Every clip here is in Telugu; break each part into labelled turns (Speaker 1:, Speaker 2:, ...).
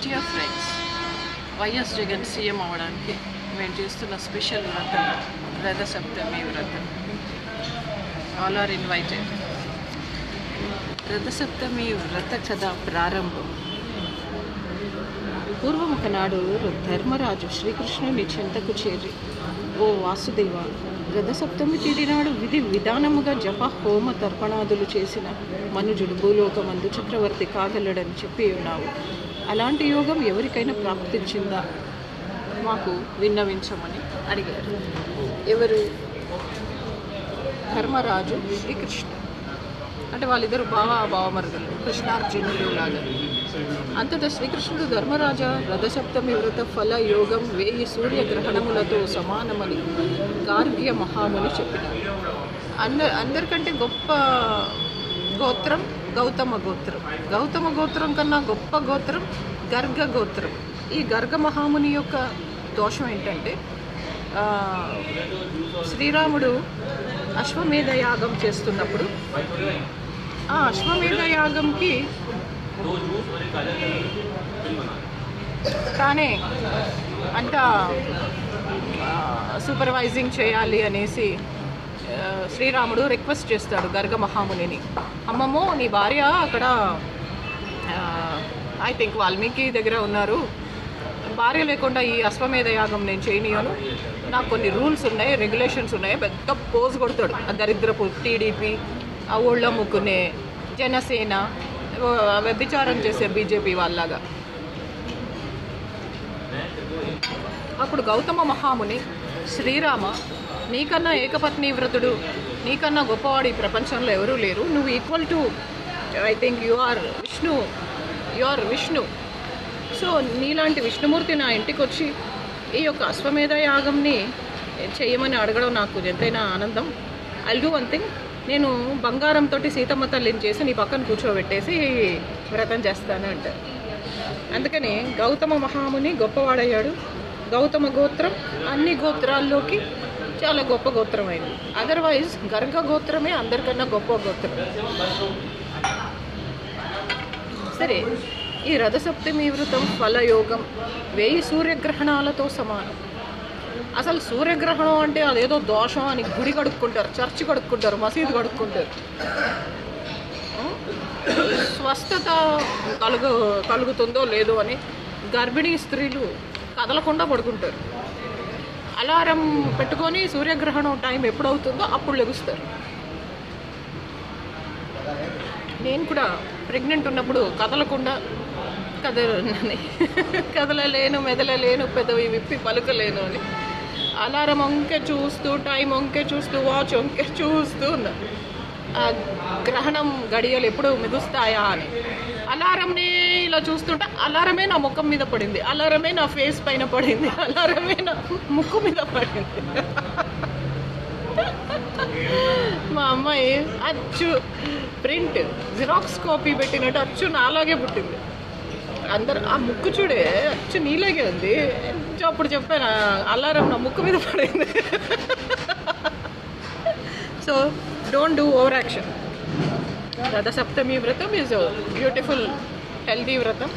Speaker 1: Dear friends, YS Jagan CM అవ్వడానికి మేము చేస్తున్న స్పెషల్ వ్రతం రథసప్తమి వ్రతం. All are invited. రథసప్తమి వ్రత కథ ప్రారంభం. పూర్వం ఒకనాడు ధర్మరాజు శ్రీకృష్ణుని చెంతకు చేరి, ఓ వాసుదేవ, రథసప్తమి తేదీ నాడు విధి విధానముగా జప హోమ తర్పణాదులు చేసిన మనుజుడు భూలోకమందు చక్రవర్తి కాగలడని చెప్పి ఉన్నావు. అలాంటి యోగం ఎవరికైనా ప్రాప్తించిందా? మాకు విన్నవించమని అడిగారు. ఎవరు? ధర్మరాజు, శ్రీకృష్ణ. అంటే వాళ్ళిద్దరు బావమరుదులు, కృష్ణార్జునులు లాగా. అంతటా శ్రీకృష్ణుడు ధర్మరాజా, రథసప్తమి వ్రత ఫల యోగం 1000 సూర్యగ్రహణములతో సమానమని గార్గ్య మహాముని చెప్పినారు. అందరికంటే గొప్ప గోత్రం గౌతమ గోత్రం. గౌతమ గోత్రం కన్నా గొప్ప గోత్రం గర్గ గోత్రం. ఈ గర్గ మహాముని యొక్క దోషం ఏంటంటే, శ్రీరాముడు అశ్వమేధ యాగం చేస్తున్నప్పుడు ఆ అశ్వమేధ యాగంకి తానే అంతా సూపర్వైజింగ్ చేయాలి అనేసి శ్రీరాముడు రిక్వెస్ట్ చేస్తాడు గర్గ మహామునిని. అమ్మమ్మో, నీ భార్య అక్కడ ఐ థింక్ వాల్మీకి దగ్గర ఉన్నారు, భార్య లేకుండా ఈ అశ్వమేధ యాగం నేను చేయనియను, నాకు కొన్ని రూల్స్ ఉన్నాయి, రెగ్యులేషన్స్ ఉన్నాయి. పెద్ద పోజ్ కొడతాడు. ఆ దరిద్రపు టీడీపీ, ఆ ఊళ్ళో ముక్కునే జనసేన, వ్యభిచారం చేసే బీజేపీ వాళ్ళలాగా. అప్పుడు గౌతమ మహాముని, శ్రీరామ, నీకన్నా ఏకపత్ని వ్రతుడు, నీకన్నా గొప్పవాడు ఈ ప్రపంచంలో ఎవరూ లేరు. నువ్వు equal to I think you are Vishnu. So నీలాంటి విష్ణుమూర్తి నా ఇంటికి వచ్చి ఈ యొక్క అశ్వమేధ యాగంని చేయమని అడగడం నాకు ఎంతైనా ఆనందం. ఐల్ డూ వన్ థింగ్, నేను బంగారంతో సీతమ్మ తల్లిని చేసి నీ పక్కన కూర్చోబెట్టేసి వ్రతం చేస్తాను అంటారు. అందుకని గౌతమ మహాముని గొప్పవాడయ్యాడు. గౌతమ గోత్రం అన్ని గోత్రాల్లోకి చాలా గొప్ప గోత్రం అయింది. అదర్వైజ్ గర్గ గోత్రమే అందరికన్నా గొప్ప గోత్రం. సరే, ఈ రథసప్తమి వ్రతం ఫలయోగం 1000 సూర్యగ్రహణాలతో సమానం. అసలు సూర్యగ్రహణం అంటే అదేదో దోషం అని గుడి కడుక్కుంటారు, చర్చి కడుక్కుంటారు, మసీదు కడుక్కుంటారు. స్వస్థత కలుగుతుందో లేదో అని గర్భిణీ స్త్రీలు కదలకుండా పడుకుంటారు. అలారం పెట్టుకొని సూర్యగ్రహణం టైం ఎప్పుడవుతుందో అప్పుడు లెగుస్తారు. నేను కూడా ప్రెగ్నెంట్ ఉన్నప్పుడు కదలకుండా కదలలేను, మెదలలేను, పెదవి విప్పి పలుకలేను అని అలారం వంకే చూస్తూ, టైం వంకే చూస్తూ, వాచ్ వంకే చూస్తూ ఉన్నా. ఆ గ్రహణం గడియలు ఎప్పుడు మిగుస్తాయా అని అలారంనే ఇలా చూస్తుంటే అలారమే నా ముఖం మీద పడింది, అలారమే నా ఫేస్ పైన పడింది, అలారమే నా ముక్కు మీద పడింది. మా అమ్మాయి అచ్చు ప్రింట్ జిరాక్స్ కాపీ పెట్టినట్టు అచ్చు నాలాగే పుట్టింది. అందరు ఆ ముక్కు చూడే అచ్చు నీలాగే ఉంది. అప్పుడు చెప్పాను, అలారం నా ముక్కు మీద పడింది. So don't do over action. Rathasaptami వ్రతం ఈజ్ బ్యూటిఫుల్ హెల్దీ వ్రతం.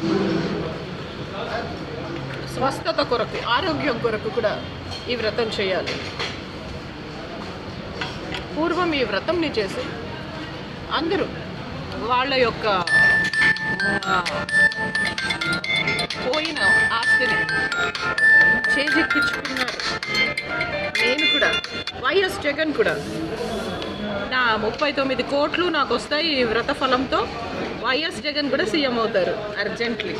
Speaker 1: స్వస్థత కొరకు, ఆరోగ్యం కొరకు కూడా ఈ వ్రతం చేయాలి. పూర్వం ఈ వ్రతంని చేసి అందరూ వాళ్ళ యొక్క పోయిన ఆస్తిని చేజెక్కించుకున్నారు. నేను కూడా, వైఎస్ జగన్ కూడా, నా 39 కోట్లు నాకు వస్తాయి ఈ వ్రత ఫలంతో. వైఎస్ జగన్ కూడా సీఎం అవుతారు అర్జెంట్లీ.